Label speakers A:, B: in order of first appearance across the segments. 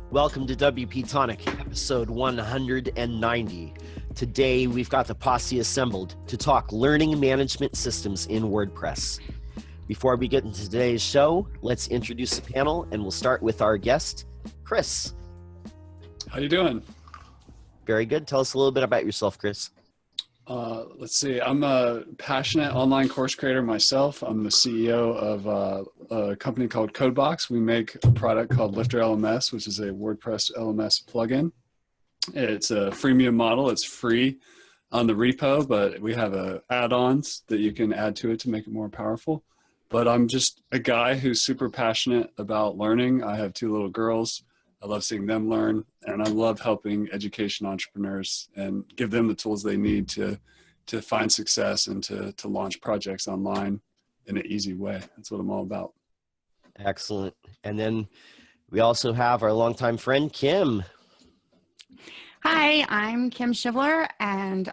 A: Welcome to WP-Tonic, episode 190. Today, we've got the posse assembled to talk learning management systems in WordPress. Before we get into today's show, let's introduce the panel, and we'll start with our guest, Chris.
B: How you doing?
A: Very good. Tell us a little bit about yourself, Chris.
B: Let's see. I'm a passionate online course creator myself. I'm the CEO of a company called Codebox. We make a product called Lifter LMS, which is a WordPress LMS plugin. It's a freemium model. It's free on the repo, but we have add-ons that you can add to it to make it more powerful. But I'm just a guy who's super passionate about learning. I have 2 little girls. I love seeing them learn, and I love helping education entrepreneurs and give them the tools they need to find success and to launch projects online in an easy way. That's what I'm all about.
A: Excellent. And then we also have our longtime friend, Kim.
C: Hi, I'm Kim Shivler, and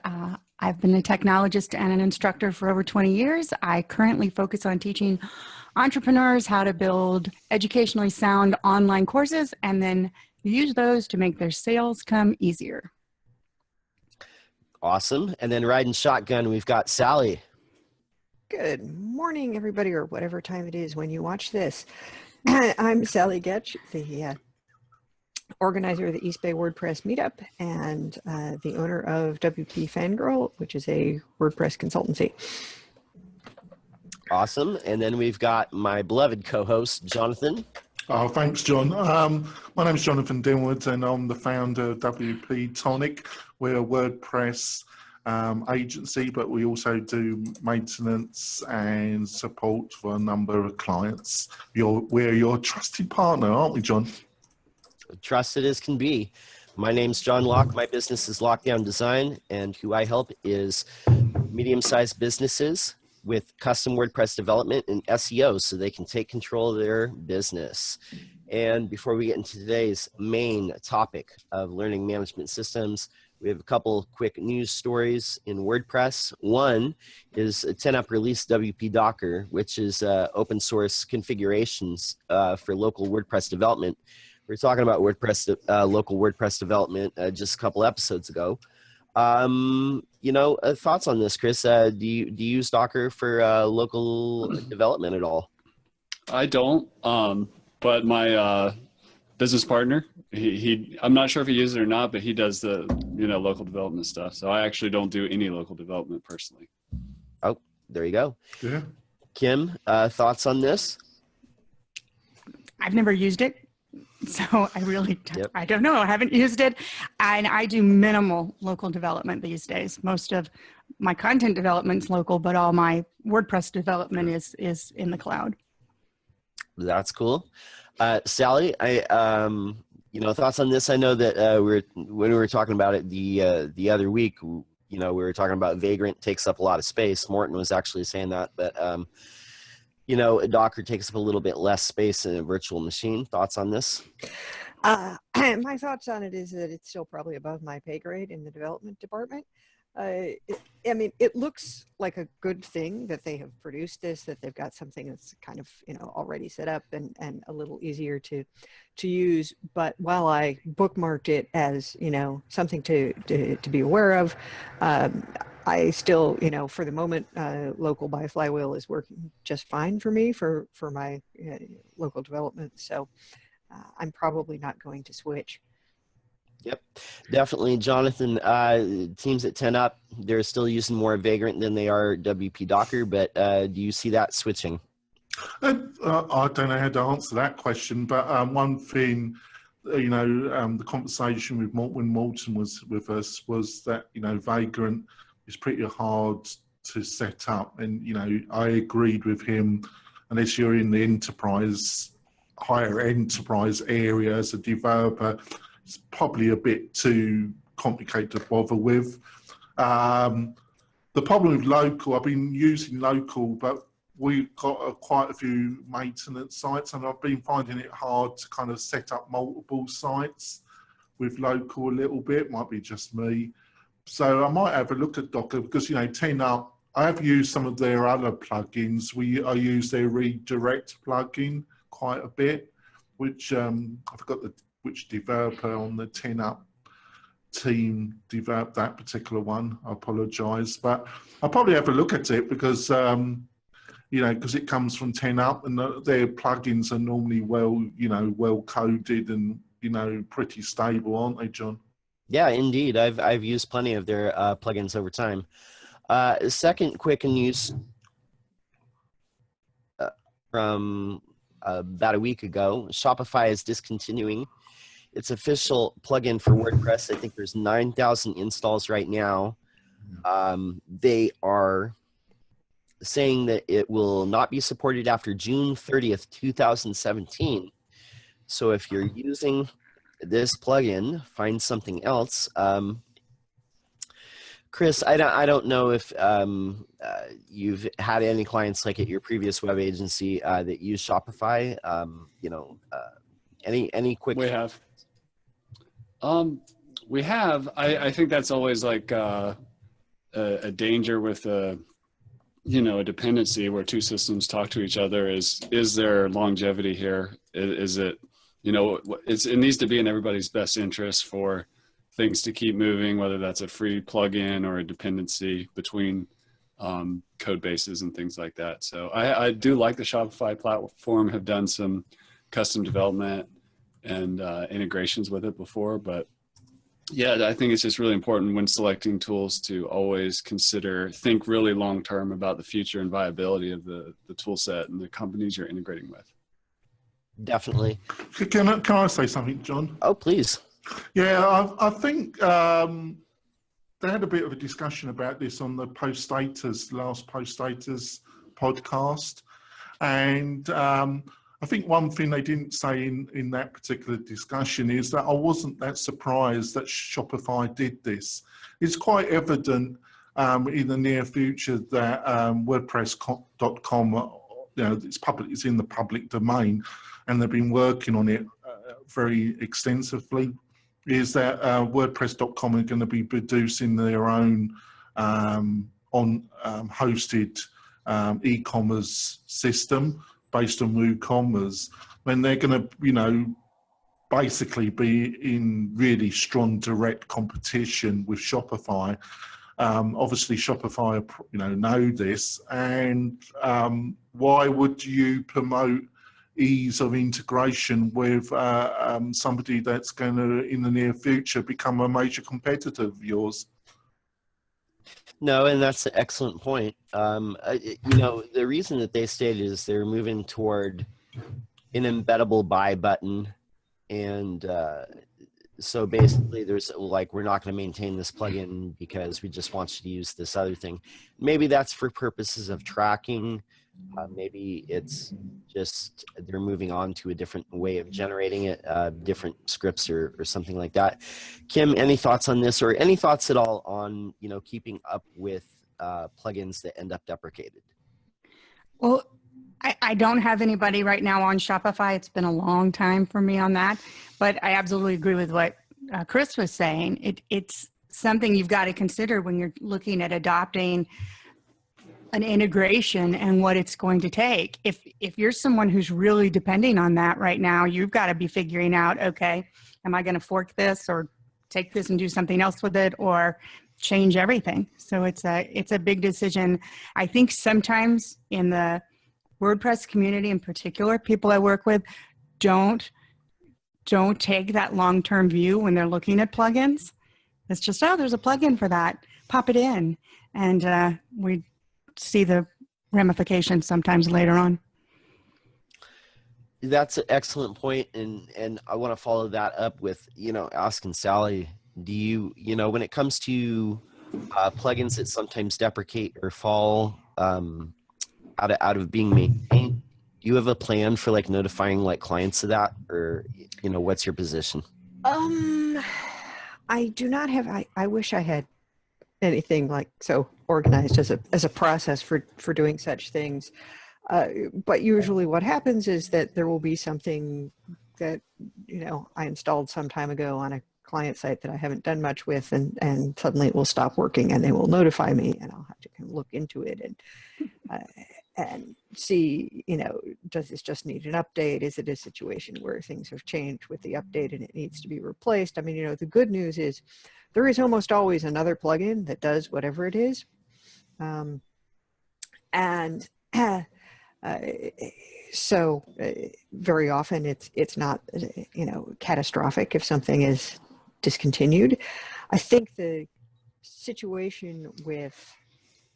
C: I've been a technologist and an instructor for over 20 years. I currently focus on teaching entrepreneurs how to build educationally sound online courses and then use those to make their sales come easier.
A: Awesome. And then riding shotgun, we've got Sally.
D: Good morning, everybody, or whatever time it is when you watch this. I'm Sally Getch, the organizer of the East Bay WordPress meetup and the owner of WP Fangirl, which is a WordPress consultancy.
A: Awesome. And then we've got my beloved co-host, Jonathan.
E: Oh, thanks, John. My name is Jonathan Dinwood, and I'm the founder of WP-Tonic. We're a WordPress agency, but we also do maintenance and support for a number of clients. We're your trusted partner, aren't we, John?
A: Trusted as can be. My name's John Locke. My business is Lockdown Design, and who I help is medium-sized businesses with custom WordPress development and SEO so they can take control of their business. And before we get into today's main topic of learning management systems, we have a couple quick news stories in WordPress. One is a 10-up release WP Docker, which is open source configurations for local WordPress development. We were talking about WordPress, local WordPress development just a couple episodes ago. Thoughts on this, Chris? Do you use Docker for local development at all?
B: I don't, but my business partner, I'm not sure if he uses it or not, but he does the local development stuff. So I actually don't do any local development personally.
A: Oh, there you go.
E: Yeah.
A: Kim, thoughts on this?
C: I've never used it, so I don't know. I haven't used it, and I do minimal local development these days. Most of my content development's local, but all my WordPress development is in the cloud.
A: That's cool. Sally, thoughts on this? I know that when we were talking about it the other week, we were talking about Vagrant takes up a lot of space. Morton was actually saying that, but Docker takes up a little bit less space in a virtual machine. Thoughts on this?
D: My thoughts on it is that it's still probably above my pay grade in the development department. It looks like a good thing that they have produced this, that they've got something that's kind of, already set up and a little easier to use. But while I bookmarked it as, something to be aware of, I still, for the moment, local by Flywheel is working just fine for me for my local development. So I'm probably not going to switch.
A: Yep, definitely. Jonathan, teams at 10up, they're still using more Vagrant than they are WP Docker, but do you see that switching?
E: I don't know how to answer that question, but one thing, the conversation with when Morton was with us was that, Vagrant is pretty hard to set up. And, I agreed with him, unless you're in the higher enterprise area as a developer, it's probably a bit too complicated to bother with. The problem with local, I've been using local, but we've got quite a few maintenance sites, and I've been finding it hard to kind of set up multiple sites with local a little bit. Might be just me. So I might have a look at Docker because, 10up, I have used some of their other plugins. I use their redirect plugin quite a bit, which I forgot which developer on the 10 Up team developed that particular one. I apologize, but I'll probably have a look at it because you know, because it comes from 10 Up, and their plugins are normally well coded and, you know, pretty stable, aren't they, John?
A: Yeah, indeed. I've used plenty of their plugins over time. Second quick news from about a week ago: Shopify is discontinuing its official plugin for WordPress. I think there's 9,000 installs right now. They are saying that it will not be supported after June 30th, 2017. So if you're using this plugin, find something else. Chris, I don't know if you've had any clients like at your previous web agency that use Shopify. You know, any quick?
B: We have. We have. I think that's always like a danger with you know, a dependency where two systems talk to each other. Is there longevity here? Is it, you know, it needs to be in everybody's best interest for things to keep moving, whether that's a free plugin or a dependency between code bases and things like that. So I do like the Shopify platform, have done some custom development and integrations with it before, but yeah, I think it's just really important when selecting tools to always think really long-term about the future and viability of the tool set and the companies you're integrating with.
A: Definitely.
E: Can I say something, John?
A: Oh, please.
E: Yeah, I think they had a bit of a discussion about this on the last Post Status podcast. And I think one thing they didn't say in that particular discussion is that I wasn't that surprised that Shopify did this. It's quite evident in the near future that WordPress.com, you know, it's in the public domain, and they've been working on it very extensively, is that WordPress.com are going to be producing their own hosted e-commerce system based on WooCommerce, when they're going to, you know, basically be in really strong direct competition with Shopify. Obviously, Shopify, you know this, and why would you promote ease of integration with somebody that's going to, in the near future, become a major competitor of yours?
A: No, and that's an excellent point. You know, the reason that they stated is they're moving toward an embeddable buy button. And so basically there's like, we're not going to maintain this plugin because we just want you to use this other thing. Maybe that's for purposes of tracking. Maybe it's just they're moving on to a different way of generating it, different scripts or something like that. Kim, any thoughts on this, or any thoughts at all on, you know, keeping up with plugins that end up deprecated?
C: Well, I don't have anybody right now on Shopify. It's been a long time for me on that, but I absolutely agree with what Chris was saying. It's something you've got to consider when you're looking at adopting an integration and what it's going to take. If you're someone who's really depending on that right now, you've got to be figuring out, okay, am I going to fork this or take this and do something else with it, or change everything? So it's a big decision. I think sometimes in the WordPress community in particular, people I work with don't take that long-term view when they're looking at plugins. It's just, oh, there's a plugin for that, pop it in. And we see the ramifications sometimes later on.
A: That's an excellent point, and I want to follow that up with, you know, asking Sally, do you know, when it comes to plugins that sometimes deprecate or fall out of being maintained, do you have a plan for like notifying like clients of that, or, you know, what's your position?
D: I do not have. I wish I had anything like so organized as a process for doing such things. But usually what happens is that there will be something that, you know, I installed some time ago on a client site that I haven't done much with, and suddenly it will stop working, and they will notify me, and I'll have to kind of look into it. And and see, does this just need an update? Is it a situation where things have changed with the update and it needs to be replaced? I mean, the good news is there is almost always another plugin that does whatever it is. And so very often it's not, catastrophic if something is discontinued. I think the situation with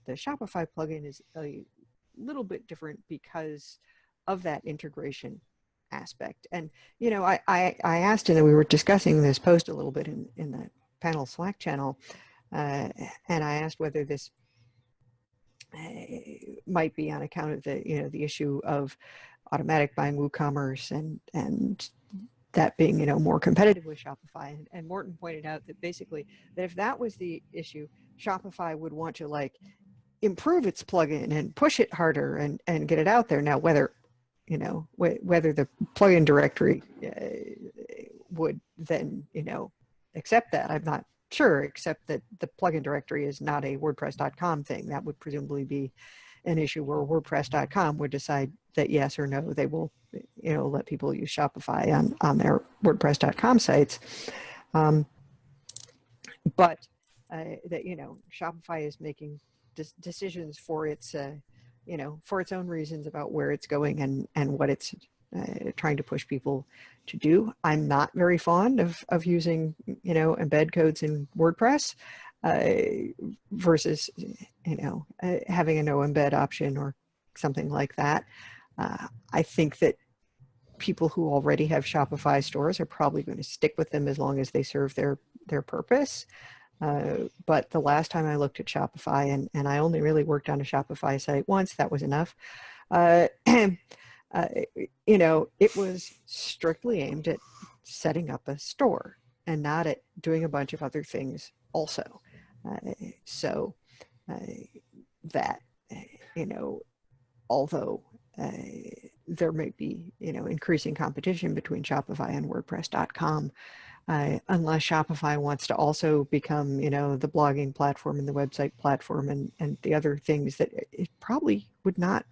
D: the Shopify plugin is a little bit different because of that integration aspect. And, I asked, and we were discussing this post a little bit in the panel Slack channel, and I asked whether this might be on account of the issue of automatic buying WooCommerce and that being more competitive with Shopify. And Morton pointed out that basically that if that was the issue, Shopify would want to improve its plugin and push it harder and get it out there. Now, whether the plugin directory would then accept that, I'm not sure, except that the plugin directory is not a WordPress.com thing. That would presumably be an issue where WordPress.com would decide that yes or no, they will, let people use Shopify on their WordPress.com sites. But that, Shopify is making decisions for its, for its own reasons about where it's going and what it's trying to push people to do. I'm not very fond of using, embed codes in WordPress versus, having a no embed option or something like that. I think that people who already have Shopify stores are probably going to stick with them as long as they serve their purpose. But the last time I looked at Shopify, and I only really worked on a Shopify site once, that was enough. It was strictly aimed at setting up a store and not at doing a bunch of other things also. So that, although there may be, increasing competition between Shopify and WordPress.com, unless Shopify wants to also become, the blogging platform and the website platform and the other things that it probably would not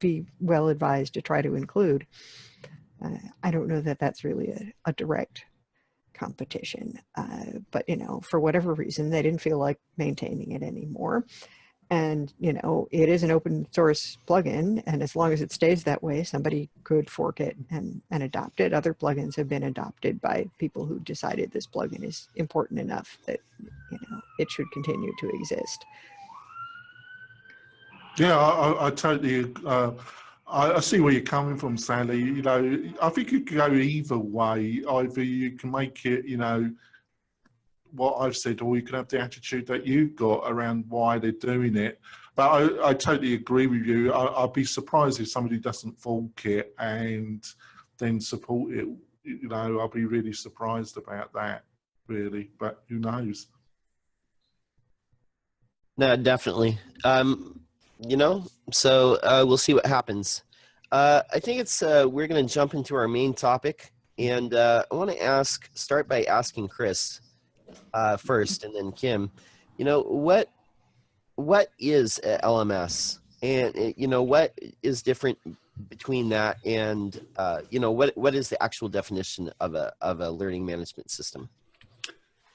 D: be well advised to try to include. I don't know that that's really a direct competition, but for whatever reason, they didn't feel like maintaining it anymore. And it is an open source plugin, and as long as it stays that way, somebody could fork it and adopt it. Other plugins have been adopted by people who decided this plugin is important enough that it should continue to exist.
E: Yeah, I totally. I see where you're coming from, Sally. I think you could go either way. Either you can make it, what I've said, or you can have the attitude that you've got around why they're doing it. But I totally agree with you. I'd be surprised if somebody doesn't fork it and then support it. I'll be really surprised about that, really. But who knows?
A: No, definitely. So we'll see what happens. I think we're going to jump into our main topic, and I want to start by asking Chris first, and then Kim. What is a LMS, and what is different between that, and what is the actual definition of a learning management system?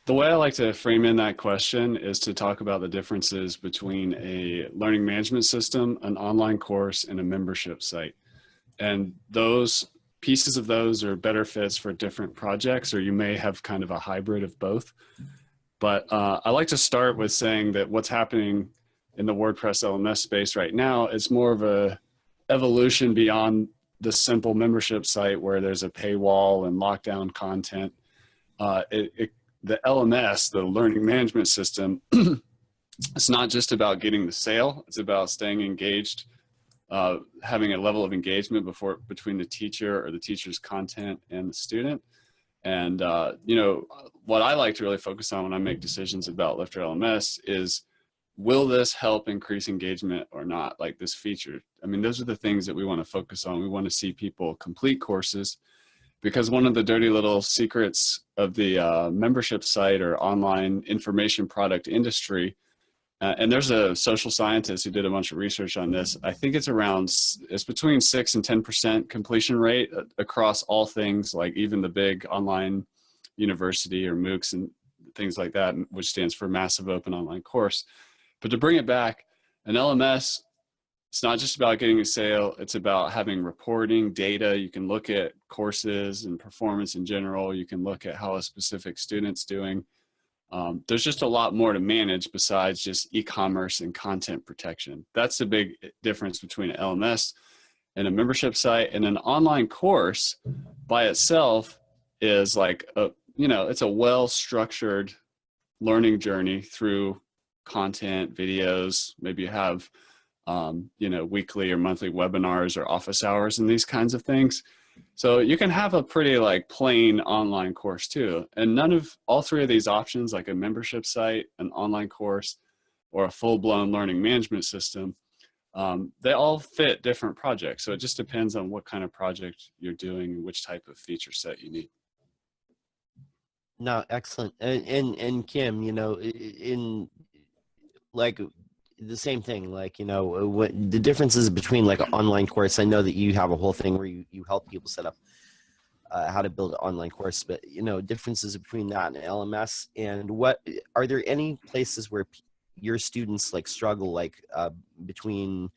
B: The way I like to frame in that question is to talk about the differences between a learning management system, an online course, and a membership site. And those pieces of those are better fits for different projects, or you may have kind of a hybrid of both. But I like to start with saying that what's happening in the WordPress LMS space right now is more of a evolution beyond the simple membership site where there's a paywall and lockdown content. The LMS, the learning management system, it's not just about getting the sale. It's about staying engaged, having a level of engagement between the teacher or the teacher's content and the student. And, what I like to really focus on when I make decisions about Lifter LMS is, will this help increase engagement or not, like this feature? I mean, those are the things that we want to focus on. We want to see people complete courses, because one of the dirty little secrets of the membership site or online information product industry And there's a social scientist who did a bunch of research on this. I think it's between 6 and 10% completion rate across all things, like even the big online university or MOOCs and things like that, which stands for Massive Open Online Course. But to bring it back, an LMS, it's not just about getting a sale, it's about having reporting, data. You can look at courses and performance in general. You can look at how a specific student's doing. There's just a lot more to manage besides just e-commerce and content protection. That's the big difference between an LMS and a membership site. And an online course by itself is like it's a well-structured learning journey through content, videos. Maybe you have weekly or monthly webinars or office hours and these kinds of things. So you can have a pretty like plain online course too. And all three of these options, like a membership site, an online course, or a full-blown learning management system, they all fit different projects. So it just depends on what kind of project you're doing and which type of feature set you need.
A: No, excellent. And Kim, in like the same thing, like, what the differences between like an online course. I know that you have a whole thing where you help people set up how to build an online course, but differences between that and LMS, and what are there any places where your students like struggle, like between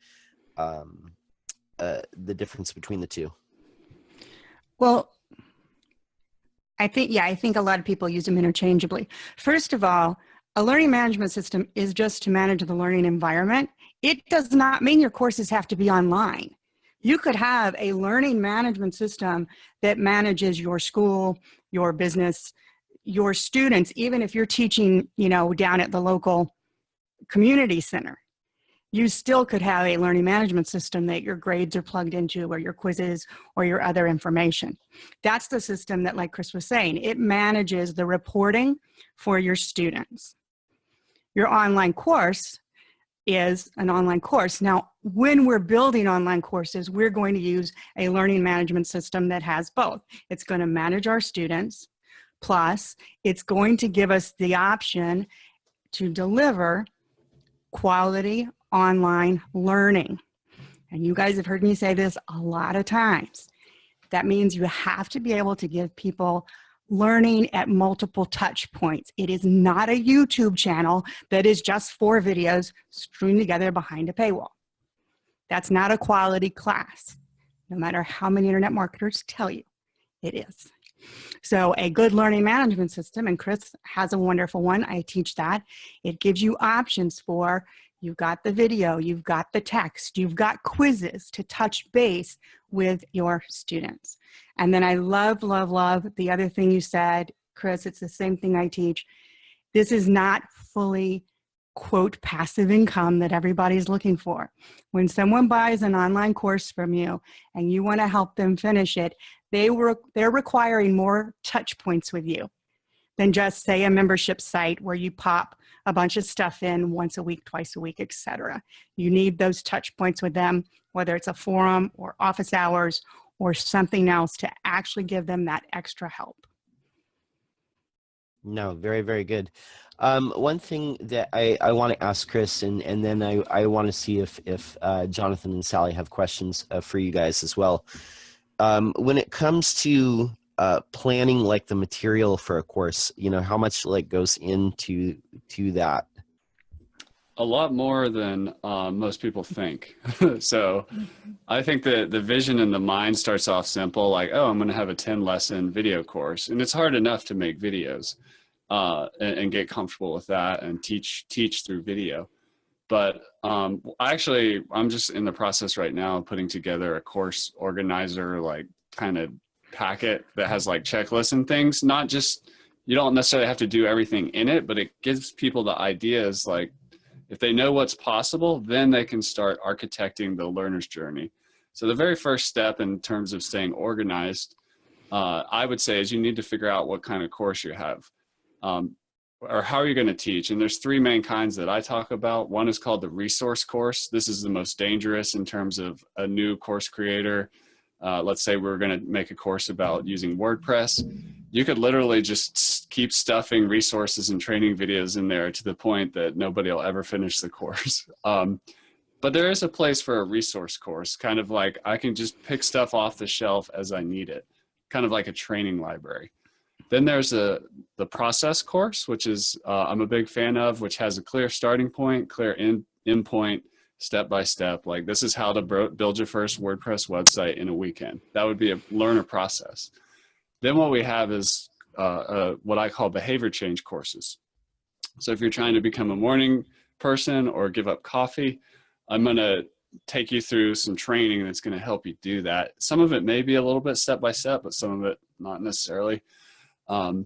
A: the difference between the two?
C: Well, I think a lot of people use them interchangeably. First of all, a learning management system is just to manage the learning environment. It does not mean your courses have to be online. You could have a learning management system that manages your school, your business, your students, even if you're teaching, down at the local community center. You still could have a learning management system that your grades are plugged into, or your quizzes, or your other information. That's the system that, like Chris was saying, it manages the reporting for your students. Your online course is an online course. Now, when we're building online courses, we're going to use a learning management system that has both. It's going to manage our students, plus it's going to give us the option to deliver quality online learning. And you guys have heard me say this a lot of times. That means you have to be able to give people learning at multiple touch points. It is not a YouTube channel that is just 4 videos strewn together behind a paywall. That's not a quality class, no matter how many internet marketers tell you it is. So a good learning management system, and Chris has a wonderful one, I teach that. It gives you options for, you've got the video, you've got the text, you've got quizzes to touch base with your students. And then I love the other thing you said, Chris, it's the same thing I teach. This is not fully, quote, passive income that everybody's looking for. When someone buys an online course from you and you want to help them finish it, they're requiring more touch points with you than just, say, a membership site where you pop a bunch of stuff in once a week, twice a week, etc. You need those touch points with them, whether it's a forum or office hours or something else, to actually give them that extra help.
A: No, very, very good. One thing that I want to ask Chris, and then I want to see if Jonathan and Sally have questions for you guys as well. When it comes to planning like the material for a course, how much like goes into that?
B: A lot more than most people think. So I think that the vision in the mind starts off simple, like, oh, I'm going to have a 10-lesson video course. And it's hard enough to make videos and get comfortable with that and teach through video. But I'm just in the process right now of putting together a course organizer, like kind of packet that has like checklists and things. Not just, you don't necessarily have to do everything in it, but it gives people the ideas, like if they know what's possible, then they can start architecting the learner's journey. So the very first step in terms of staying organized, I would say, is you need to figure out what kind of course you have. Or how are you going to teach? And there's 3 main kinds that I talk about. One is called the resource course. This is the most dangerous in terms of a new course creator. Let's say we're going to make a course about using WordPress. you could literally just keep stuffing resources and training videos in there to the point that nobody will ever finish the course. But there is a place for a resource course, kind of like I can just pick stuff off the shelf as I need it, kind of like a training library. Then there's the process course, which is I'm a big fan of, which has a clear starting point, clear end point, step by step. Like this is how to build your first WordPress website in a weekend. That would be a learner process. Then what we have is what I call behavior change courses. So if you're trying to become a morning person or give up coffee, I'm going to take you through some training that's going to help you do that. Some of it may be a little bit step by step, but some of it not necessarily. And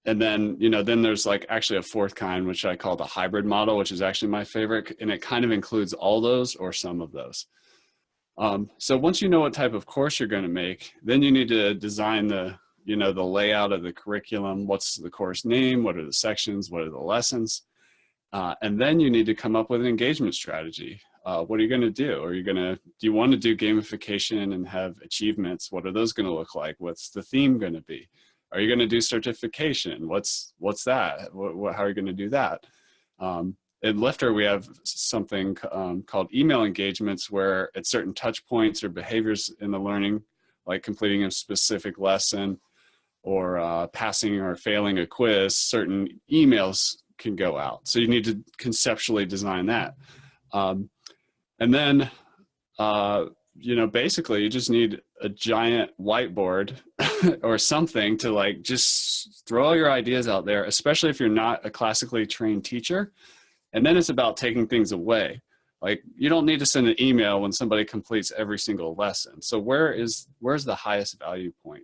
B: then, then there's like actually a fourth kind, which I call the hybrid model, which is actually my favorite. And it kind of includes all those or some of those. So once you know what type of course you're going to make, then you need to design the layout of the curriculum. What's the course name? What are the sections? What are the lessons? And then you need to come up with an engagement strategy. What are you going to do? Do you want to do gamification and have achievements? What are those going to look like? What's the theme going to be? Are you going to do certification? What's that? How are you going to do that? At Lifter, we have something called email engagements, where at certain touch points or behaviors in the learning, like completing a specific lesson or passing or failing a quiz, certain emails can go out. So you need to conceptually design that. And then, basically you just need a giant whiteboard or something to like just throw all your ideas out there, especially if you're not a classically trained teacher. And then it's about taking things away. Like you don't need to send an email when somebody completes every single lesson. So where's the highest value point?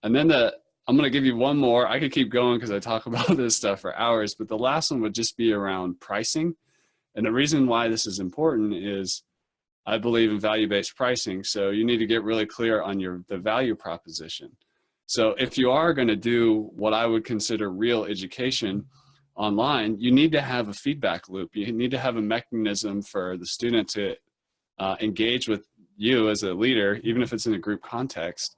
B: And then I'm going to give you one more. I could keep going because I talk about this stuff for hours, but the last one would just be around pricing. And the reason why this is important is I believe in value-based pricing. So you need to get really clear on the value proposition. So if you are going to do what I would consider real education online, you need to have a feedback loop. You need to have a mechanism for the student to engage with you as a leader, even if it's in a group context,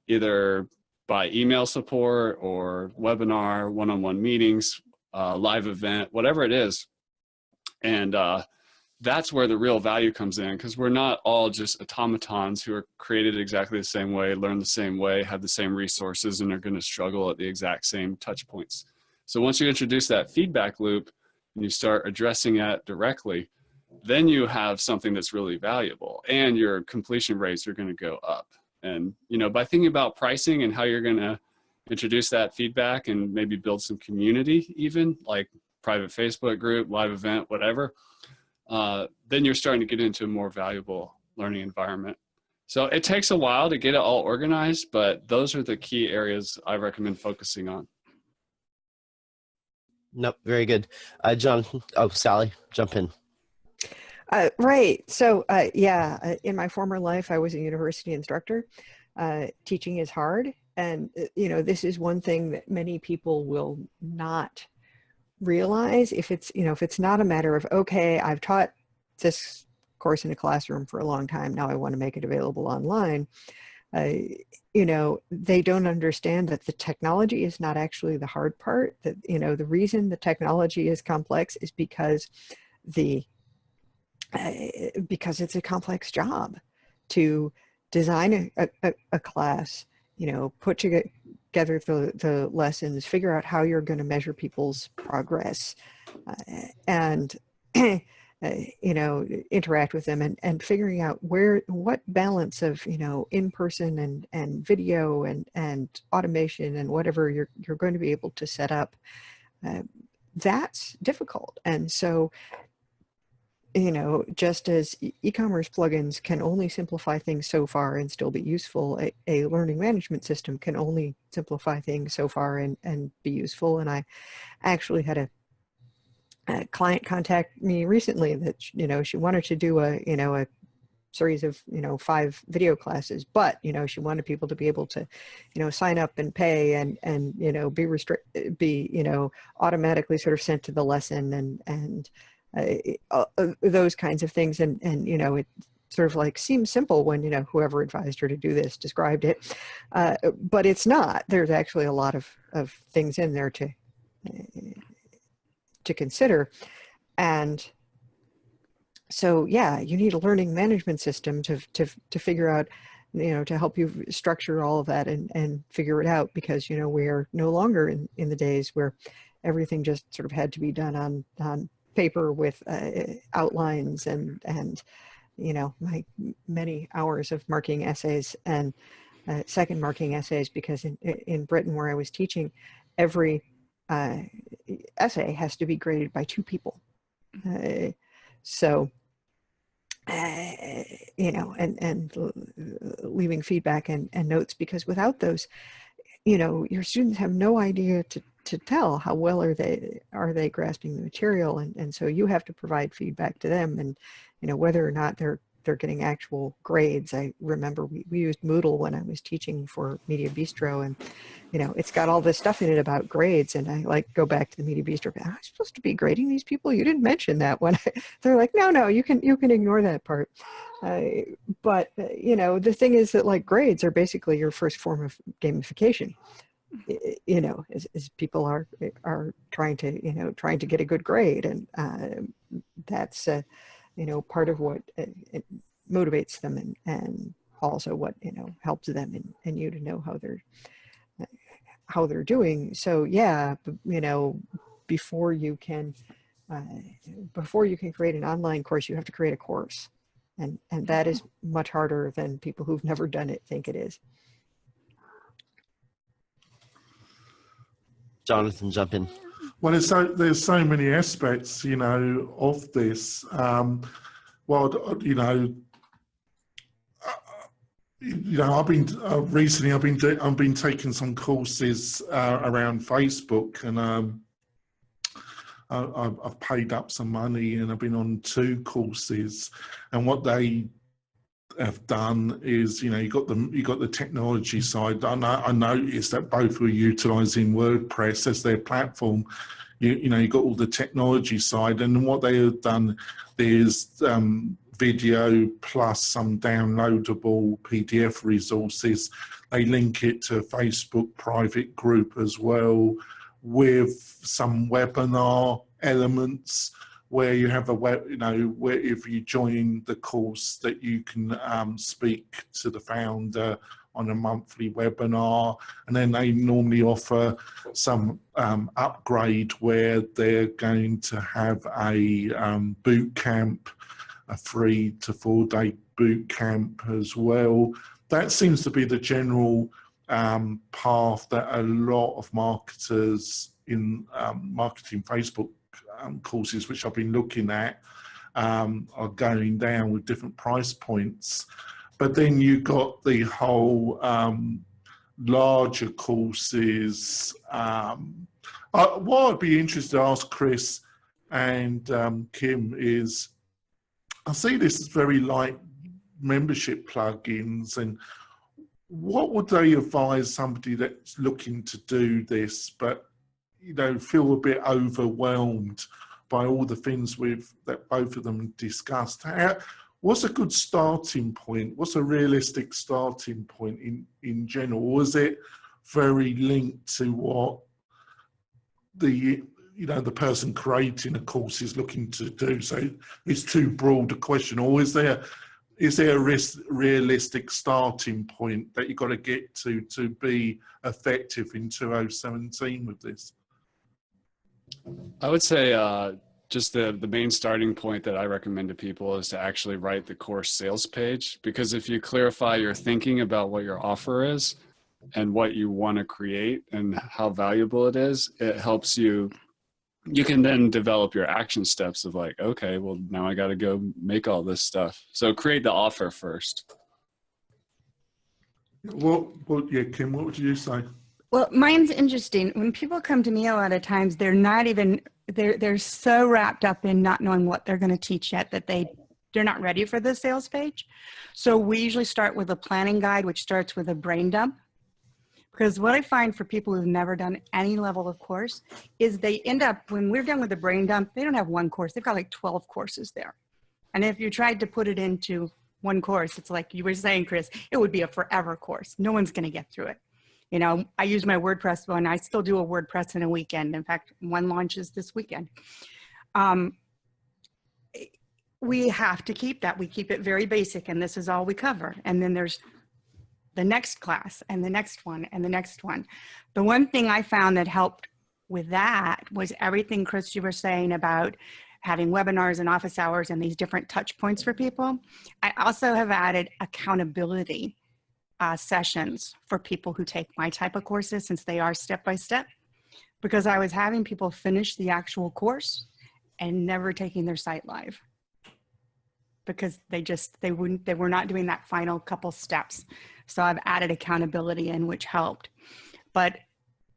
B: either by email support or webinar, one-on-one meetings, live event, whatever it is. And that's where the real value comes in, because we're not all just automatons who are created exactly the same way, learn the same way, have the same resources, and are going to struggle at the exact same touch points. So once you introduce that feedback loop and you start addressing that directly, then you have something that's really valuable, and your completion rates are going to go up. And, by thinking about pricing and how you're going to introduce that feedback and maybe build some community, even like private Facebook group, live event, whatever, then you're starting to get into a more valuable learning environment. So it takes a while to get it all organized, but those are the key areas I recommend focusing on.
A: Nope, very good. John, Sally, jump in.
D: Right. So, in my former life, I was a university instructor. Teaching is hard. And, this is one thing that many people will not realize. If it's not a matter of, okay, I've taught this course in a classroom for a long time, now I want to make it available online. They don't understand that the technology is not actually the hard part. That, the reason the technology is complex is because it's a complex job to design a class, put together the lessons, figure out how you're going to measure people's progress, and interact with them, and figuring out what balance of in-person and video and automation and whatever you're going to be able to set up. That's difficult. And so just as e-commerce plugins can only simplify things so far and still be useful, a learning management system can only simplify things so far and be useful. And I actually had a client contact me recently that she wanted to do a series of 5 video classes, but she wanted people to be able to sign up and pay and be automatically sort of sent to the lesson and those kinds of things, and sort of like seems simple when, whoever advised her to do this described it. But it's not. There's actually a lot of things in there to consider. And so, yeah, you need a learning management system to figure out, to help you structure all of that and figure it out, because, we're no longer in the days where everything just sort of had to be done on paper with outlines and my many hours of marking essays and second marking essays, because in Britain where I was teaching, every essay has to be graded by 2 people. So, and leaving feedback and notes, because without those, your students have no idea to tell how well are they grasping the material, and so you have to provide feedback to them, and whether or not they're getting actual grades. I remember we used Moodle when I was teaching for Media Bistro, and it's got all this stuff in it about grades, and I go back to the Media Bistro. I'm supposed to be grading these people? You didn't mention that one. They're like, no, you can ignore that part. But the thing is that grades are basically your first form of gamification. As people are trying to get a good grade, and that's part of what it motivates them, and also what helps them and you to know how they're doing. So yeah, before you can create an online course, you have to create a course, and that is much harder than people who've never done it think it is.
A: Jonathan, jump in.
E: Well, there's so many aspects, of this. I've been taking some courses around Facebook, and I've paid up some money, and I've been on 2 courses, and what they have done is, you got the technology side. I noticed that both were utilizing WordPress as their platform. You got all the technology side, and what they have done is video plus some downloadable PDF resources. They link it to a Facebook private group as well, with some webinar elements, where you have where if you join the course, that you can speak to the founder on a monthly webinar. And then they normally offer some upgrade where they're going to have a boot camp, a 3 to 4 day boot camp as well. That seems to be the general path that a lot of marketers in marketing Facebook courses, which I've been looking at, are going down with different price points. But then you got the whole larger courses. What I'd be interested to ask Chris and Kim is, I see this as very light membership plugins, and what would they advise somebody that's looking to do this, but feel a bit overwhelmed by all the things that both of them discussed? What's a good starting point? What's a realistic starting point in general? Or is it very linked to what the person creating a course is looking to do? So it's too broad a question. Or is there a realistic starting point that you've got to get to be effective in 2017 with this?
B: I would say just the main starting point that I recommend to people is to actually write the course sales page, because if you clarify your thinking about what your offer is and what you want to create and how valuable it is, it helps you. You can then develop your action steps of okay, well, now I got to go make all this stuff. So create the offer first.
E: Yeah, Kim, what would you say?
C: Well, mine's interesting. When people come to me, a lot of times they're so wrapped up in not knowing what they're going to teach yet that they're not ready for the sales page. So we usually start with a planning guide, which starts with a brain dump. Because what I find for people who've never done any level of course is they end up, when we're done with the brain dump, they don't have 1 course. They've got 12 courses there. And if you tried to put it into one course. It's like you were saying, Chris, it would be a forever course. No one's going to get through it. You know, I use my WordPress one. I still do a WordPress in a weekend. In fact, one launches this weekend. We have to keep that. We keep it very basic, and this is all we cover. And then there's the next class and the next one and the next one. The one thing I found that helped with that was everything, Chris, you were saying about having webinars and office hours and these different touch points for people. I also have added accountability sessions for people who take my type of courses, since they are step-by-step, because I was having people finish the actual course and never taking their site live, because they were not doing that final couple steps. So I've added accountability in, which helped. But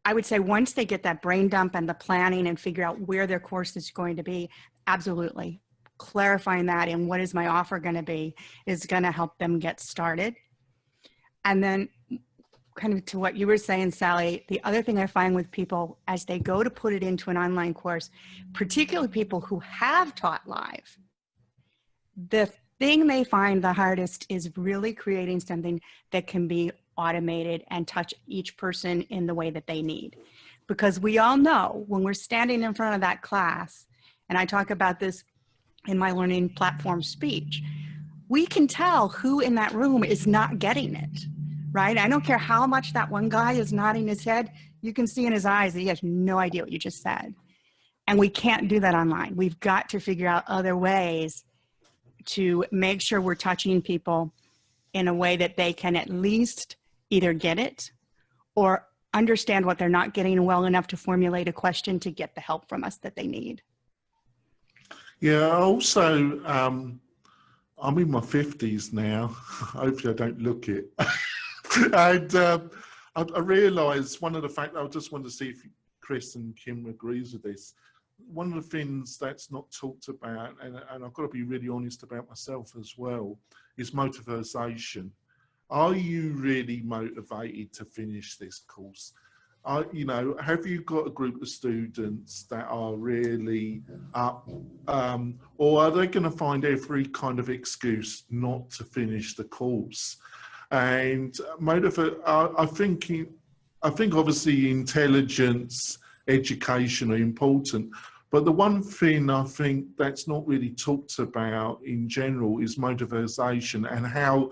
C: I would say once they get that brain dump and the planning and figure out where their course is going to be, absolutely clarifying that and what is my offer going to be is going to help them get started. And then kind of to what you were saying, Sally, the other thing I find with people as they go to put it into an online course, particularly people who have taught live, the thing they find the hardest is really creating something that can be automated and touch each person in the way that they need. Because we all know when we're standing in front of that class, and I talk about this in my learning platform speech, we can tell who in that room is not getting it, right? I don't care how much that one guy is nodding his head, you can see in his eyes that he has no idea what you just said. And we can't do that online. We've got to figure out other ways to make sure we're touching people in a way that they can at least either get it or understand what they're not getting well enough to formulate a question to get the help from us that they need.
E: Yeah, also, I'm in my 50s now. Hopefully I don't look it. And I realised one of the facts, I just wanted to see if Chris and Kim agrees with this. One of the things that's not talked about, and I've got to be really honest about myself as well, is motivation. Are you really motivated to finish this course? You know, have you got a group of students that are really up, or are they going to find every kind of excuse not to finish the course? And I think obviously intelligence, education are important, but the one thing I think that's not really talked about in general is motivation, and how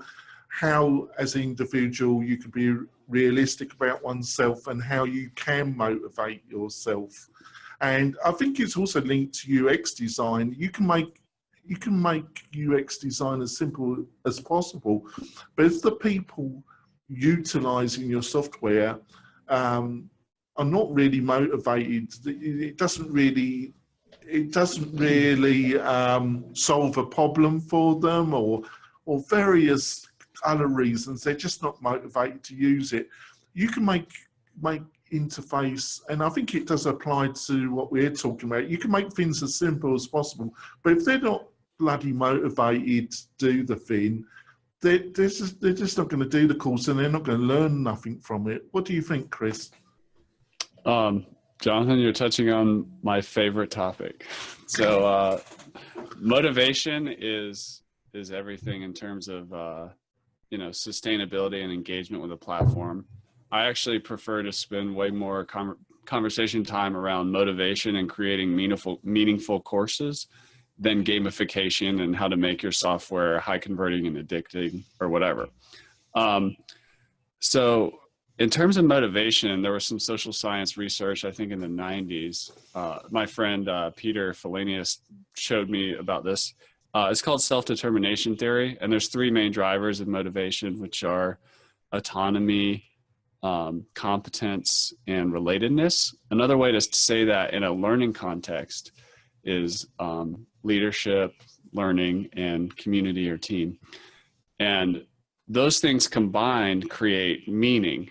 E: as an individual you can be realistic about oneself and how you can motivate yourself. And I think it's also linked to UX design. You can make UX design as simple as possible, but if the people utilizing your software are not really motivated, it doesn't really solve a problem for them, or various other reasons. They're just not motivated to use it. You can make interface, and I think it does apply to what we're talking about. You can make things as simple as possible, but if they're not bloody motivated to do the thing, they're just not going to do the course, and they're not going to learn nothing from it. What do you think, Chris?
B: Jonathan, you're touching on my favorite topic. So motivation is everything in terms of you know, sustainability and engagement with a platform. I actually prefer to spend way more conversation time around motivation and creating meaningful courses than gamification and how to make your software high converting and addicting or whatever. So in terms of motivation, there was some social science research, I think in the 90s. My friend Peter Felenius showed me about this. It's called self-determination theory, and there's three main drivers of motivation, which are autonomy, competence, and relatedness. Another way to say that in a learning context is leadership, learning, and community or team. And those things combined create meaning.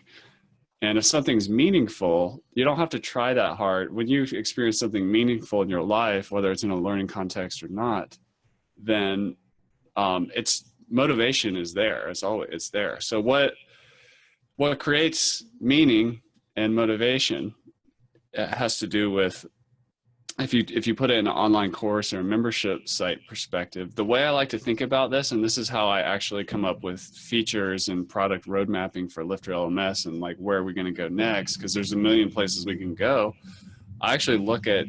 B: And if something's meaningful, you don't have to try that hard. When you experience something meaningful in your life, whether it's in a learning context or not, then it's motivation is there. It's there. So what creates meaning and motivation has to do with if you put it in an online course or a membership site perspective, the way I like to think about this, and this is how I actually come up with features and product road mapping for Lifter LMS and like where are we going to go next, because there's a million places we can go. I actually look at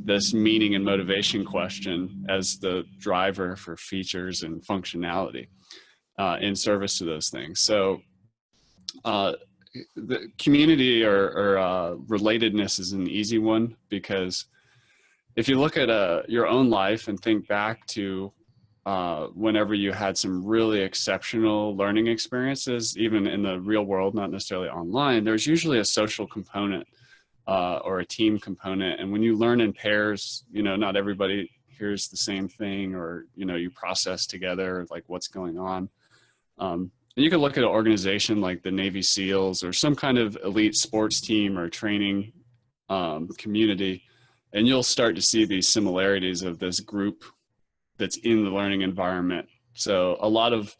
B: this meaning and motivation question as the driver for features and functionality in service to those things. So the community or relatedness is an easy one, because if you look at your own life and think back to whenever you had some really exceptional learning experiences, even in the real world, not necessarily online, there's usually a social component or a team component. And when you learn in pairs, you know, not everybody hears the same thing, or, you know, you process together like what's going on. And you can look at an organization like the Navy SEALs or some kind of elite sports team or training community, and you'll start to see these similarities of this group that's in the learning environment. So a lot of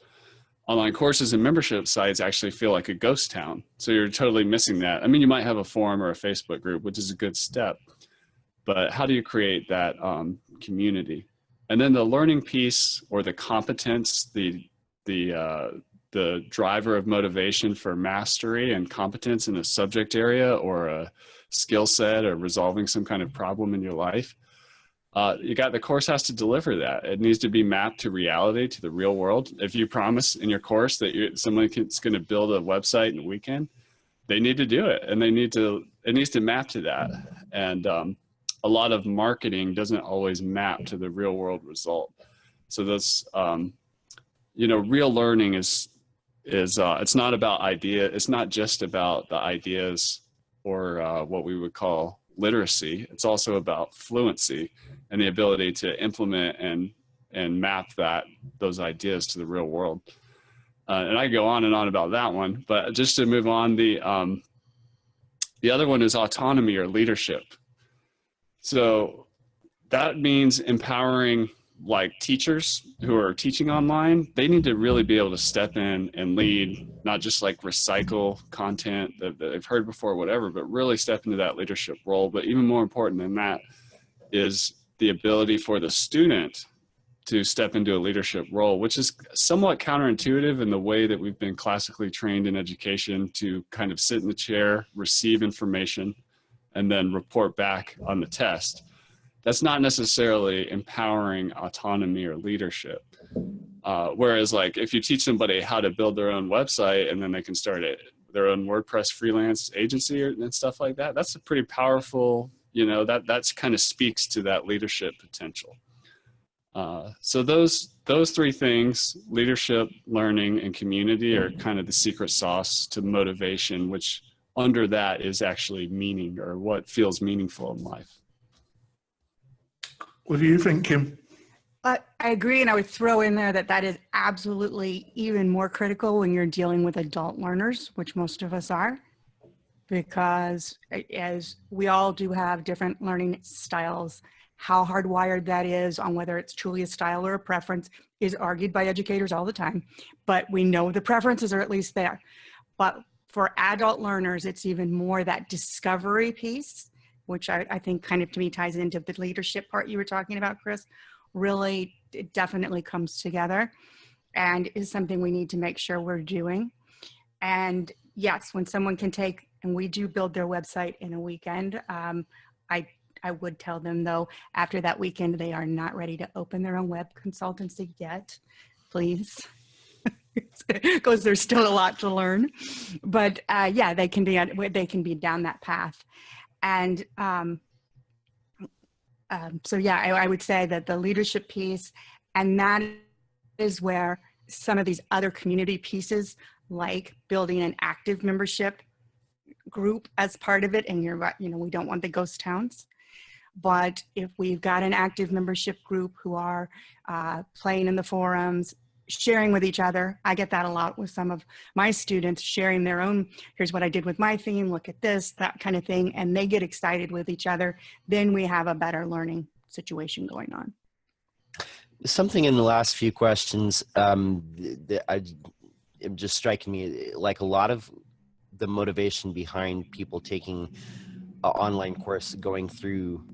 B: online courses and membership sites actually feel like a ghost town. So you're totally missing that. I mean, you might have a forum or a Facebook group, which is a good step, but how do you create that community? And then the learning piece, or the competence, the driver of motivation for mastery and competence in a subject area or a skill set or resolving some kind of problem in your life. The course has to deliver that. It needs to be mapped to reality, to the real world. If you promise in your course that someone's going to build a website in a weekend, they need to do it, and it needs to map to that. And a lot of marketing doesn't always map to the real world result. So that's, real learning is it's not about idea. It's not just about the ideas or what we would call literacy. It's also about fluency and the ability to implement and map those ideas to the real world. And I go on and on about that one, but just to move on, the other one is autonomy or leadership. So that means empowering, like, teachers who are teaching online. They need to really be able to step in and lead, not just like recycle content that they've heard before, whatever, but really step into that leadership role. But even more important than that is the ability for the student to step into a leadership role, which is somewhat counterintuitive in the way that we've been classically trained in education to kind of sit in the chair, receive information, and then report back on the test. That's not necessarily empowering autonomy or leadership. Whereas, like, if you teach somebody how to build their own website and then they can start their own WordPress freelance agency and stuff like that, that's a pretty powerful, that's kind of speaks to that leadership potential. So those three things, leadership, learning, and community, are kind of the secret sauce to motivation, which under that is actually meaning, or what feels meaningful in life.
E: What do you think, Kim?
C: I agree, and I would throw in there that is absolutely even more critical when you're dealing with adult learners, which most of us are, because as we all do have different learning styles, how hardwired that is on whether it's truly a style or a preference is argued by educators all the time, but we know the preferences are at least there. But for adult learners, it's even more that discovery piece, which I think kind of, to me, ties into the leadership part you were talking about, Chris. Really, it definitely comes together and is something we need to make sure we're doing. And yes, when someone can take, and we do build their website in a weekend, I would tell them, though, after that weekend, they are not ready to open their own web consultancy yet, please. Because there's still a lot to learn. But yeah, they can be down that path. And so yeah, I would say that the leadership piece, and that is where some of these other community pieces, like building an active membership group as part of it, and you're right, we don't want the ghost towns. But if we've got an active membership group who are playing in the forums, sharing with each other. I get that a lot with some of my students, sharing their own, here's what I did with my theme, look at this, that kind of thing, and they get excited with each other. Then we have a better learning situation going on.
A: Something in the last few questions that just striking me, like a lot of the motivation behind people taking an online course, going through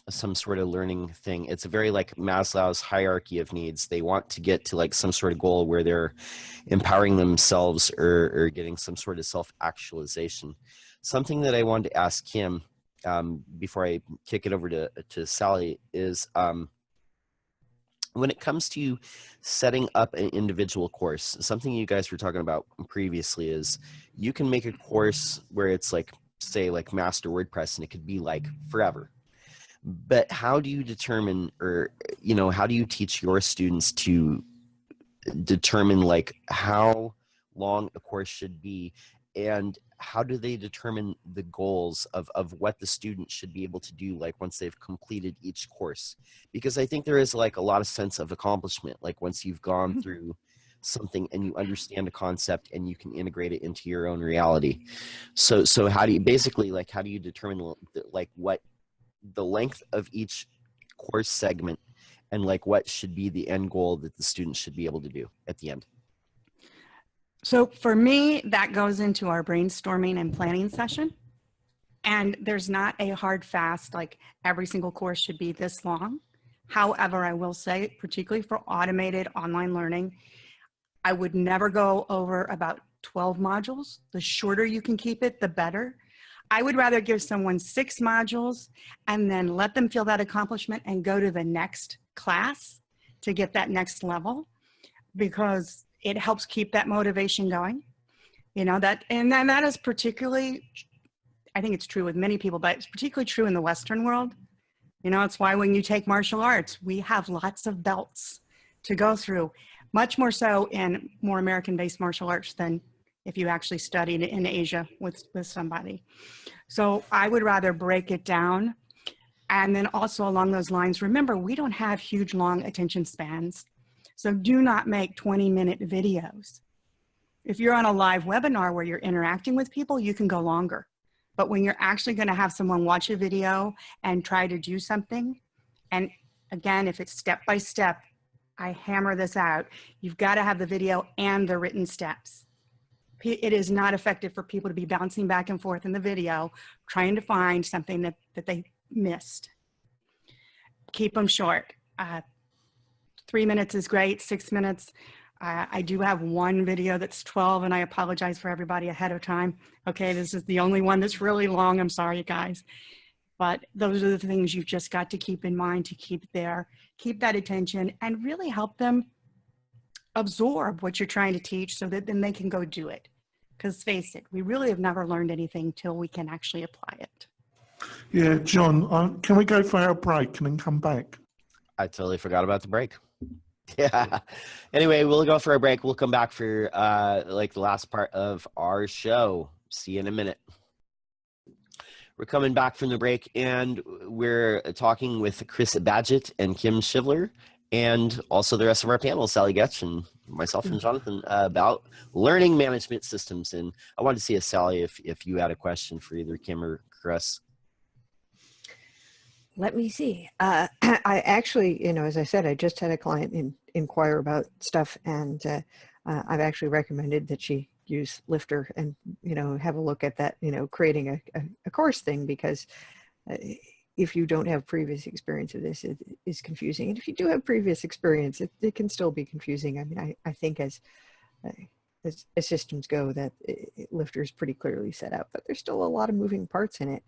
A: some sort of learning thing. It's a very like Maslow's hierarchy of needs. They want to get to like some sort of goal where they're empowering themselves or getting some sort of self-actualization. Something that I wanted to ask Kim before I kick it over to Sally is when it comes to setting up an individual course, something you guys were talking about previously is you can make a course where it's like, say like Master WordPress, and it could be like forever. But how do you determine, or, you know, how do you teach your students to determine like how long a course should be, and how do they determine the goals of what the student should be able to do like once they've completed each course? Because I think there is like a lot of sense of accomplishment, like once you've gone through something and you understand a concept and you can integrate it into your own reality. So how do you basically like, how do you determine like what the length of each course segment and like what should be the end goal that the students should be able to do at the end?
C: So for me, that goes into our brainstorming and planning session. And there's not a hard fast, like every single course should be this long. However, I will say, particularly for automated online learning, I would never go over about 12 modules. The shorter you can keep it, the better. I would rather give someone 6 modules and then let them feel that accomplishment and go to the next class to get that next level, because it helps keep that motivation going. You know, that, and then that is particularly, I think it's true with many people, but it's particularly true in the Western world. You know, it's why when you take martial arts, we have lots of belts to go through, much more so in more American-based martial arts than if you actually studied in Asia with somebody. So I would rather break it down. And then also along those lines, remember, we don't have huge, long attention spans. So do not make 20-minute videos. If you're on a live webinar where you're interacting with people, you can go longer. But when you're actually going to have someone watch a video and try to do something, and again, if it's step by step, I hammer this out, you've got to have the video and the written steps. It is not effective for people to be bouncing back and forth in the video, trying to find something that they missed. Keep them short. 3 minutes is great, 6 minutes. I do have one video that's 12, and I apologize for everybody ahead of time. Okay, this is the only one that's really long. I'm sorry, guys. But those are the things you've just got to keep in mind to keep that attention and really help them absorb what you're trying to teach so that then they can go do it. Because face it, we really have never learned anything till we can actually apply it.
E: Yeah, John, can we go for our break and then come back?
A: I totally forgot about the break. Yeah. Anyway, we'll go for a break. We'll come back for like the last part of our show. See you in a minute. We're coming back from the break, and we're talking with Chris Badgett and Kim Shivler, and also the rest of our panel, Sally Getch and myself and Jonathan, about learning management systems. And I wanted to see, Sally, if you had a question for either Kim or Chris.
D: Let me see. I actually, you know, as I said, I just had a client inquire about stuff, and I've actually recommended that she use Lifter and, you know, have a look at that, you know, creating a course thing, because if you don't have previous experience of this, it is confusing. And if you do have previous experience, it can still be confusing. I mean, I think as systems go, that Lifter is pretty clearly set out, but there's still a lot of moving parts in it.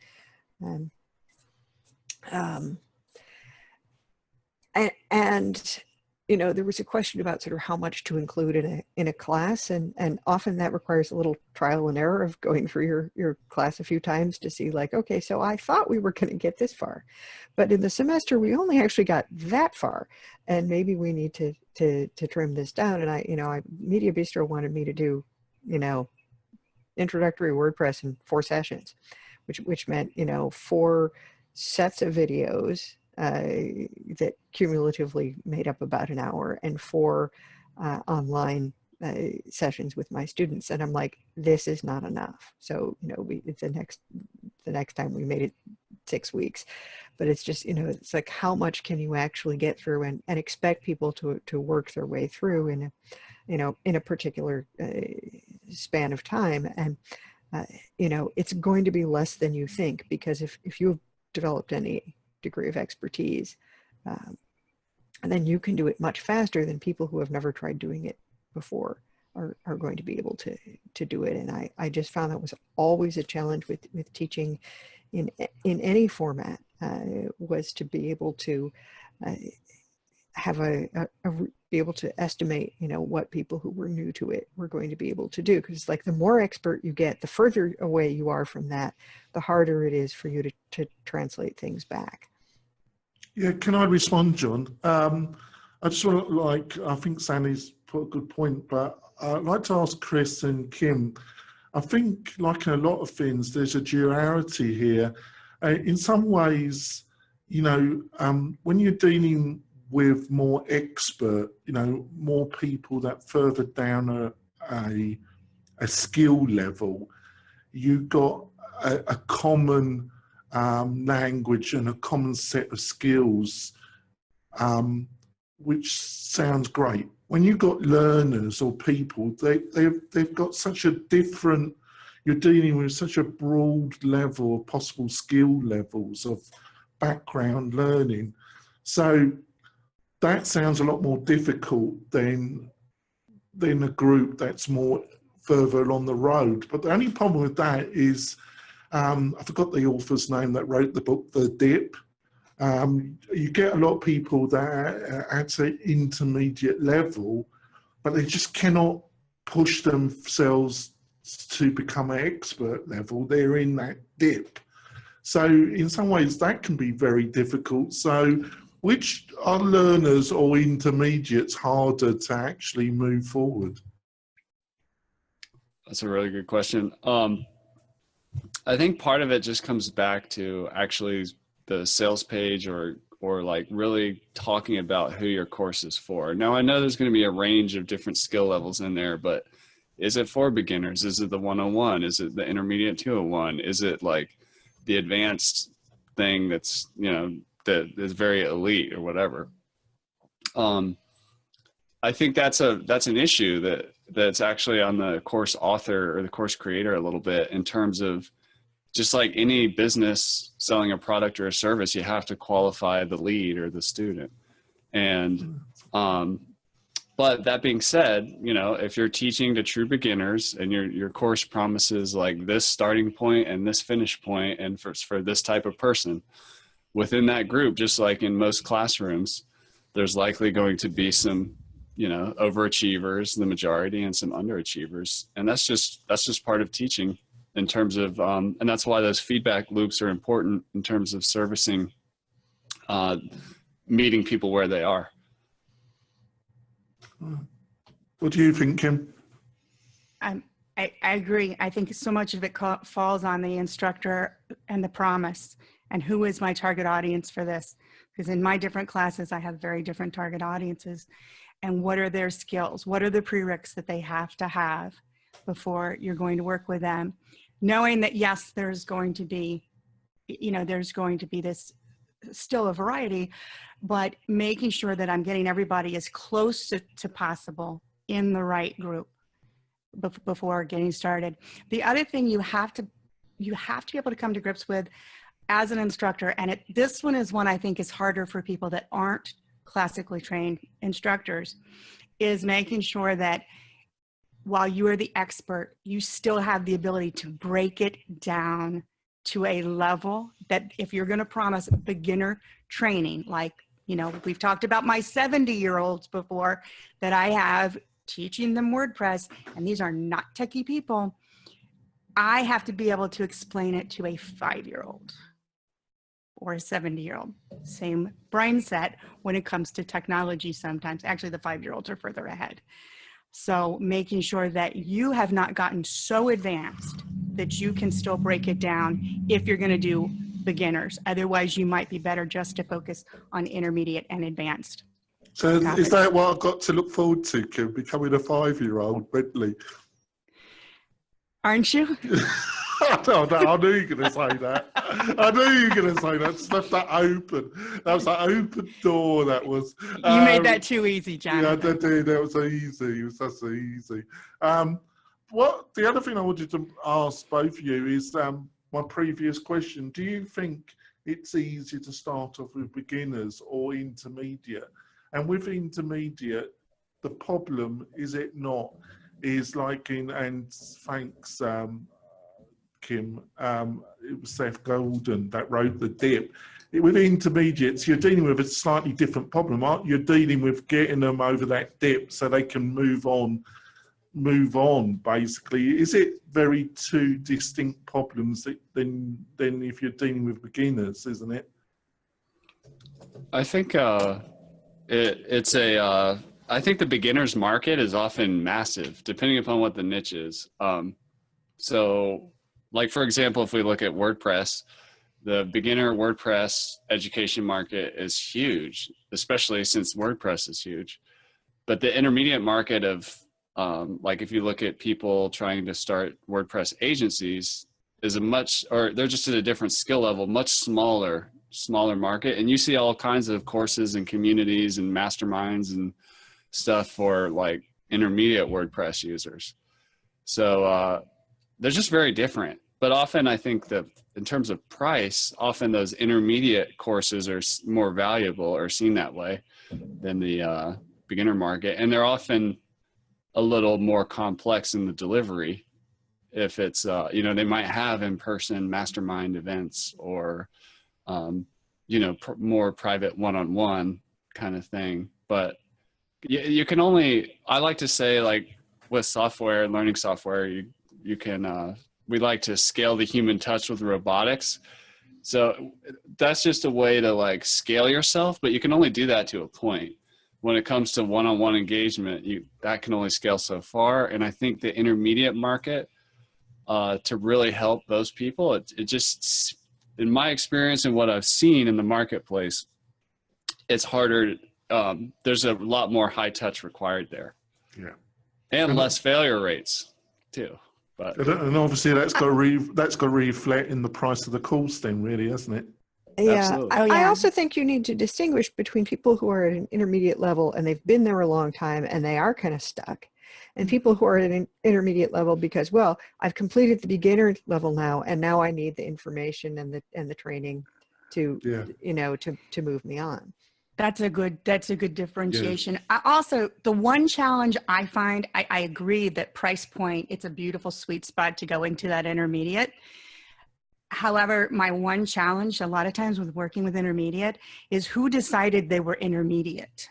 D: And you know, there was a question about sort of how much to include in a class, and often that requires a little trial and error of going through your class a few times to see, like, okay, so I thought we were going to get this far, but in the semester we only actually got that far, and maybe we need to trim this down. And Media Bistro wanted me to do, you know, introductory WordPress in 4 sessions, which meant, you know, 4 sets of videos that cumulatively made up about an hour, and 4 online sessions with my students. And I'm like, this is not enough. So, you know, the next time we made it 6 weeks, but it's just, you know, it's like, how much can you actually get through and expect people to work their way through in a particular span of time. And, you know, it's going to be less than you think, because if you developed any degree of expertise. And then you can do it much faster than people who have never tried doing it before are going to be able to do it. And I just found that was always a challenge with teaching in any format, was to be able to have be able to estimate, what people who were new to it were going to be able to do. Because like the more expert you get, the further away you are from that, the harder it is for you to translate things back.
E: Yeah, can I respond, John? I just want to, I think Sandy's put a good point, but I'd like to ask Chris and Kim. I think, like in a lot of things, there's a duality here. In some ways, when you're dealing with more expert, more people that further down a skill level, you've got a common language and a common set of skills, which sounds great. When you've got learners or people, they've got such a different, you're dealing with such a broad level of possible skill levels of background learning. So that sounds a lot more difficult than a group that's more further along the road. But the only problem with that is, I forgot the author's name that wrote the book, The Dip. You get a lot of people that are at an intermediate level, but they just cannot push themselves to become an expert level. They're in that dip. So in some ways that can be very difficult. So which are learners or intermediates harder to actually move forward?
B: That's a really good question. I think part of it just comes back to actually the sales page or like really talking about who your course is for. Now, I know there's going to be a range of different skill levels in there, but is it for beginners? Is it the 101? Is it the intermediate 201? Is it like the advanced thing that's, that is very elite or whatever? I think that's an issue that's actually on the course author or the course creator a little bit, in terms of, just like any business selling a product or a service, you have to qualify the lead or the student. And, but that being said, if you're teaching to true beginners and your course promises like this starting point and this finish point, and for this type of person within that group, just like in most classrooms, there's likely going to be some, overachievers, the majority, and some underachievers. And that's just part of teaching. In terms of, and that's why those feedback loops are important in terms of servicing, meeting people where they are.
E: What do you think, Kim?
C: I agree. I think so much of it falls on the instructor and the promise, and who is my target audience for this? Because in my different classes, I have very different target audiences. And what are their skills? What are the prereqs that they have to have before you're going to work with them? Knowing that, yes, there's going to be this still a variety, but making sure that I'm getting everybody as close to possible in the right group before getting started. The other thing you have to be able to come to grips with as an instructor, and this one is one I think is harder for people that aren't classically trained instructors, is making sure that while you are the expert, you still have the ability to break it down to a level that, if you're going to promise beginner training, like, we've talked about my 70-year-olds before that I have teaching them WordPress, and these are not techie people, I have to be able to explain it to a 5-year-old or a 70-year-old. Same brain set when it comes to technology sometimes. Actually, the 5-year-olds are further ahead. So making sure that you have not gotten so advanced that you can still break it down if you're going to do beginners. Otherwise, you might be better just to focus on intermediate and advanced.
E: So
C: topics.
E: Is that what I've got to look forward to, Kim, becoming a 5-year-old mentally?
C: Aren't you?
E: I knew you were going to say that. I knew you were going to say that. Just left that open. That was that open door. That was.
C: You made that too easy, John.
E: Yeah, that did. That was so easy. It was so easy. What the other thing I wanted to ask both of you is my previous question. Do you think it's easier to start off with beginners or intermediate. And with intermediate, the problem, is it not, is like and thanks, Kim, it was Seth Golden that wrote The Dip. With intermediates, you're dealing with a slightly different problem, aren't you? You're dealing with getting them over that dip so they can move on, basically. Is it very two distinct problems than if you're dealing with beginners, isn't it?
B: I think I think the beginner's market is often massive, depending upon what the niche is. So, like, for example, if we look at WordPress, the beginner WordPress education market is huge, especially since WordPress is huge. But the intermediate market of, like, if you look at people trying to start WordPress agencies, is they're just at a different skill level, much smaller market. And you see all kinds of courses and communities and masterminds and stuff for like intermediate WordPress users. So they're just very different. But often I think that in terms of price, often those intermediate courses are more valuable or seen that way than the beginner market. And they're often a little more complex in the delivery. If it's, they might have in-person mastermind events or, more private one-on-one kind of thing. But you can only, I like to say, like with software, learning software, you can, we like to scale the human touch with robotics. So that's just a way to like scale yourself, but you can only do that to a point. When it comes to one-on-one engagement, that can only scale so far. And I think the intermediate market, to really help those people, it just, in my experience and what I've seen in the marketplace, it's harder. There's a lot more high touch required there.
E: Yeah.
B: And less failure rates too. But
E: and obviously that's got to reflect in the price of the course then, really, hasn't it?
D: Yeah.
B: Absolutely.
D: I also think you need to distinguish between people who are at an intermediate level and they've been there a long time and they are kind of stuck, and people who are at an intermediate level because, well, I've completed the beginner level now, and now I need the information and the training to, to move me on.
C: That's a good differentiation. Yes. I also, the one challenge I find, I agree that price point, it's a beautiful sweet spot to go into that intermediate. However, my one challenge a lot of times with working with intermediate is who decided they were intermediate.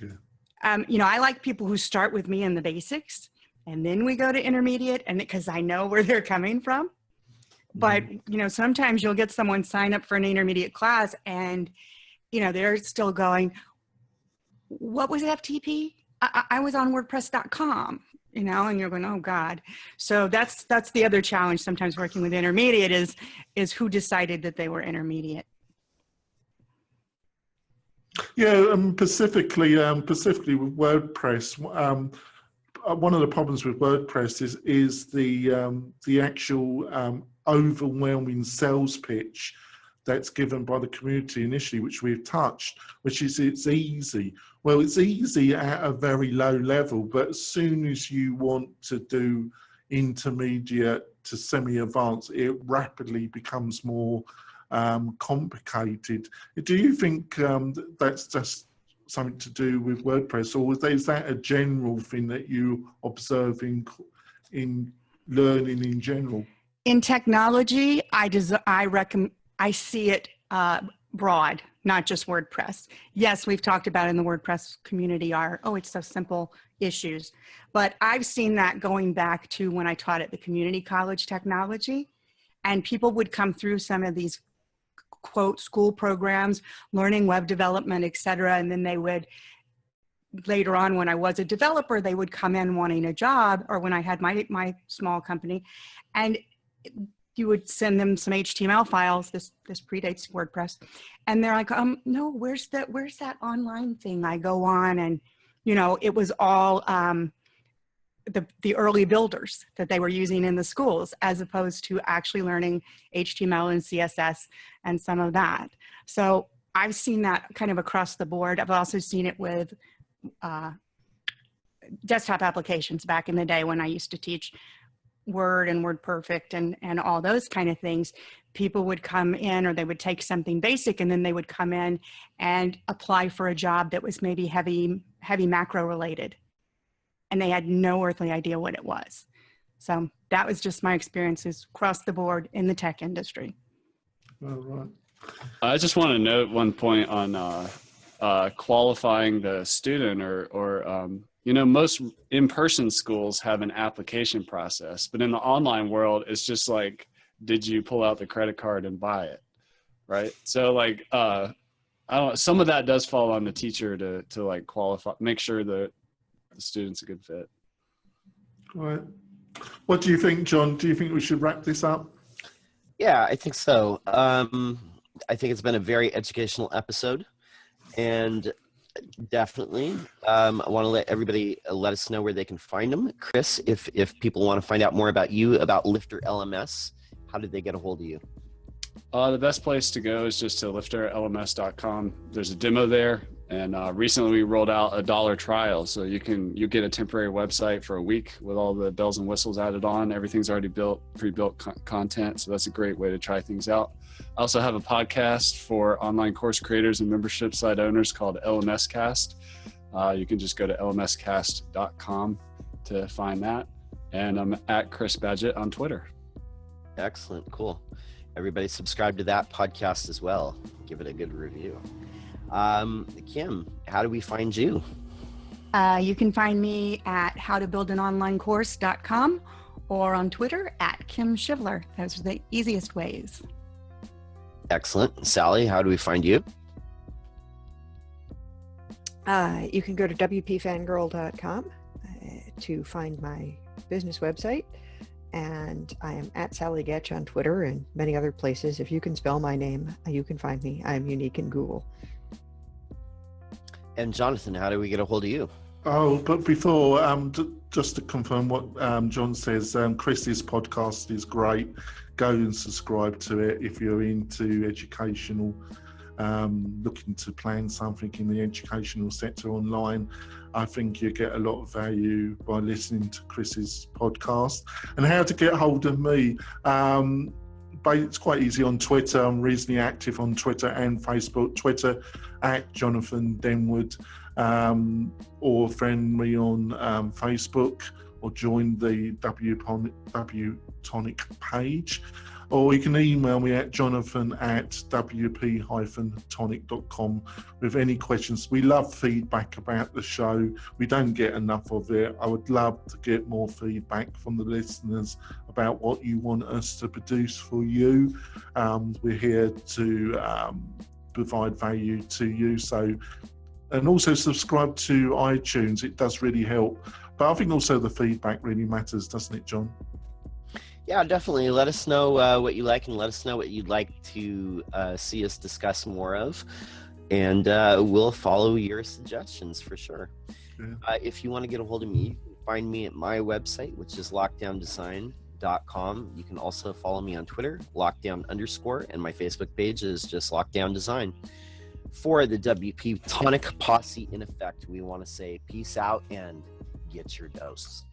C: Yeah. I like people who start with me in the basics and then we go to intermediate, and because I know where they're coming from. But, sometimes you'll get someone sign up for an intermediate class and they're still going, what was FTP? I was on WordPress.com, and you're going, oh God. So that's the other challenge sometimes working with intermediate is who decided that they were intermediate.
E: Yeah, specifically with WordPress, one of the problems with WordPress is the actual overwhelming sales pitch that's given by the community initially, which we've touched, which is it's easy. Well, it's easy at a very low level, but as soon as you want to do intermediate to semi-advanced, it rapidly becomes more complicated. Do you think that's just something to do with WordPress, or is that a general thing that you observe in learning in general?
C: In technology, I see it broad, not just WordPress. Yes, we've talked about in the WordPress community it's so simple issues. But I've seen that going back to when I taught at the community college technology, and people would come through some of these quote school programs, learning web development, et cetera. And then they would, later on when I was a developer, they would come in wanting a job, or when I had my small company, and you would send them some HTML files. This predates WordPress. And they're like, no, where's that online thing I go on? And, it was all the early builders that they were using in the schools, as opposed to actually learning HTML and CSS and some of that. So I've seen that kind of across the board. I've also seen it with desktop applications back in the day when I used to teach Word and WordPerfect and all those kind of things, people would come in, or they would take something basic and then they would come in and apply for a job that was maybe heavy macro related. And they had no earthly idea what it was. So that was just my experiences across the board in the tech industry.
E: All right.
B: I just want to note one point on qualifying the student or most in-person schools have an application process, but in the online world, it's just like, did you pull out the credit card and buy it? Right. So like, some of that does fall on the teacher to like qualify, make sure that the student's a good fit.
E: All right. What do you think, John? Do you think we should wrap this up?
A: Yeah, I think so. I think it's been a very educational episode, and definitely I want to let everybody let us know where they can find them. Chris, if people want to find out more about you, about Lifter LMS, how did they get a hold of you?
B: The best place to go is just to lifterlms.com. There's a demo there, and recently we rolled out a $1 trial, so you get a temporary website for a week with all the bells and whistles added on. Everything's already pre-built content, so that's a great way to try things out. I also have a podcast for online course creators and membership site owners called LMS Cast. You can just go to lmscast.com to find that, and I'm at Chris Badgett on Twitter.
A: Excellent, cool. Everybody subscribe to that podcast as well. Give it a good review. Kim, how do we find you?
C: You can find me at howtobuildanonlinecourse.com or on Twitter at Kim Shivler. Those are the easiest ways.
A: Excellent. Sally, how do we find you?
D: You can go to WPFangirl.com to find my business website. And I am at Sally Getch on Twitter and many other places. If you can spell my name, you can find me. I'm unique in Google.
A: And Jonathan, how do we get a hold of you?
E: Oh, but before, just to confirm what John says, Chris's podcast is great. Go and subscribe to it if you're into educational, looking to plan something in the educational sector online. I think you get a lot of value by listening to Chris's podcast. And how to get hold of me. But it's quite easy on Twitter. I'm reasonably active on Twitter and Facebook. Twitter at Jonathan Denwood, or friend me on Facebook, or join the WP-Tonic page. Or you can email me at jonathan@wp-tonic.com with any questions. We love feedback about the show. We don't get enough of it. I would love to get more feedback from the listeners about what you want us to produce for you. We're here to provide value to you. And also subscribe to iTunes. It does really help. But I think also the feedback really matters, doesn't it, John?
A: Yeah, definitely. Let us know what you like, and let us know what you'd like to see us discuss more of. And we'll follow your suggestions for sure. Yeah. If you want to get a hold of me, you can find me at my website, which is lockdowndesign.com. You can also follow me on Twitter, lockdown_, and my Facebook page is just Lockdown Design. For the WP Tonic posse in effect, we want to say peace out and get your dose.